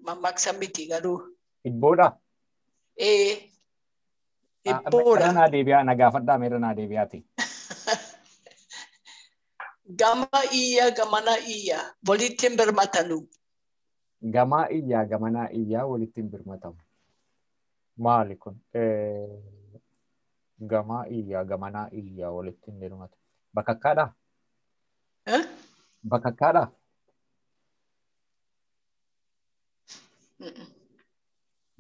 Mammaaksa miti garuu. Ibboodha. Ibboodha. Irra naa deebi'aa na gaafadhaa irra naa deebi'aati. Gama iyyaa gamana iyyaa walitti hin birmatanu. Gamaa iyyaa gamanaa iyyaa walitti hin birmatamu. Maali kun? Gamaa iyyaa gamanaa iyyaa walitti hin birmatamu. Bakakkaadhaa? Bakakkaadhaa?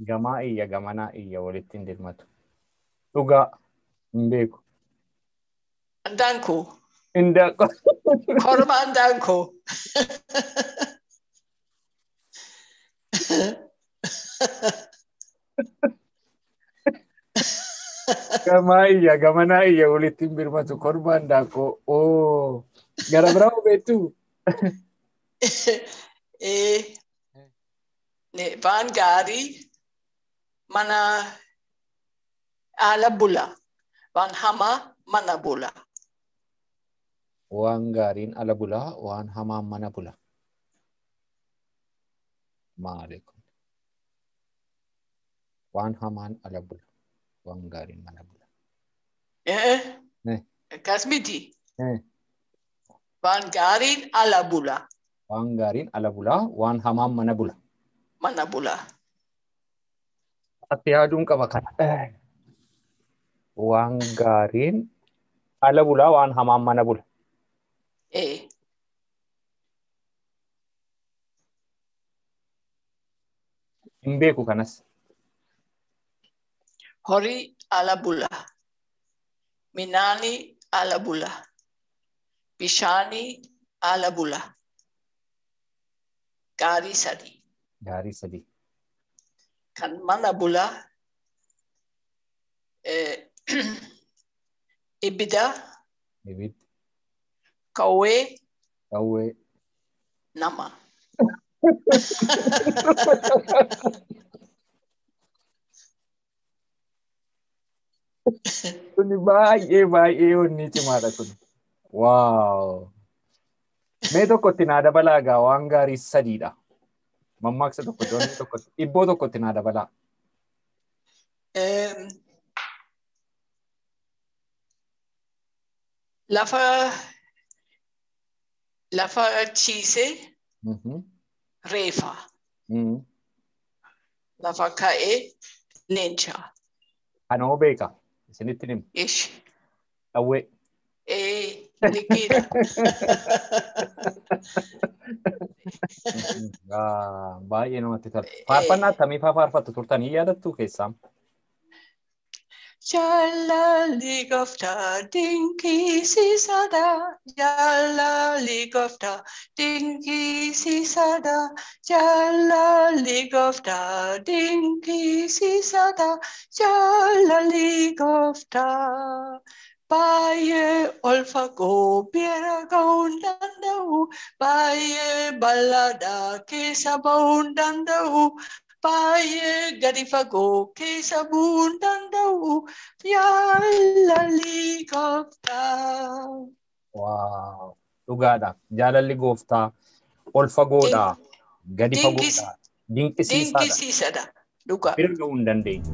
Gamaa iyya gamanaa iyya walitti hin birmatu. Dhugaa hin beeku. Andaanko. Indaanko. Korma andaanko. Gamaa iyya gamanaa iyya walitti hin birmatu korma andaanko. Gara biraa hubeettu. Waan gaarii mana ala bula. Waan hamaa mana bula. Waan gaariin ala bulaa, waan hamaan mana bula. Maali kun? Waan hamaan ala bula, waan gaariin mana bula. Akkas miti. Waan gaariin ala bula. Waan gaariin ala bulaa, waan hamaan mana bula. Mana bula. Ati yaaduun qaba kana. Waan gaariin ala bulaa, waan hamaan mana bula. Hin beeku kanas. Horii ala bula. Minaani ala bula. Bishaani ala bula. Gaarii sadii. Gaarii sadii. Kan mana bula. Ibida. Ibidda. Kawwee. Kawwee. Nama. Kuni baay'ee wanni cimaadha kun. Waaw. Mee tokkotti naa dabalaa gaa waan gaarii sadiidha. Mammaaksa tokkotti wanni tokkotti ibboo tokkotti naa dabalaa. Lafa ciisee reefa. Lafa ka'ee leenca. Kanoo beeka. Isinitti himu. Ishi. Dhawwee. Liqiidha. Baay'ee namatti tola. Faarfannaa akkamii faarfattu turtanii yaadattu keessaa? Jaallalli gooftaa dinqisiisaadha. Jaallalli gooftaa dinqisiisaadha. Jaallalli gooftaa dinqisiisaadha. Jaallalli gooftaa. Baay'ee ol fagoo bira ga'uu hin danda'u. Baay'ee bal'aadha keessa ba'uu hin danda'u. Baay'ee gadi fagoo keessa bu'uu hin danda'u. Jaalalli gooftaa. Waaw. Dhugaadha. Jaalalli gooftaa ol fagoodha. Gadi fagoodha. Dinqisiisaadha. Dhugaa. Bira ga'uu hin dandeenye.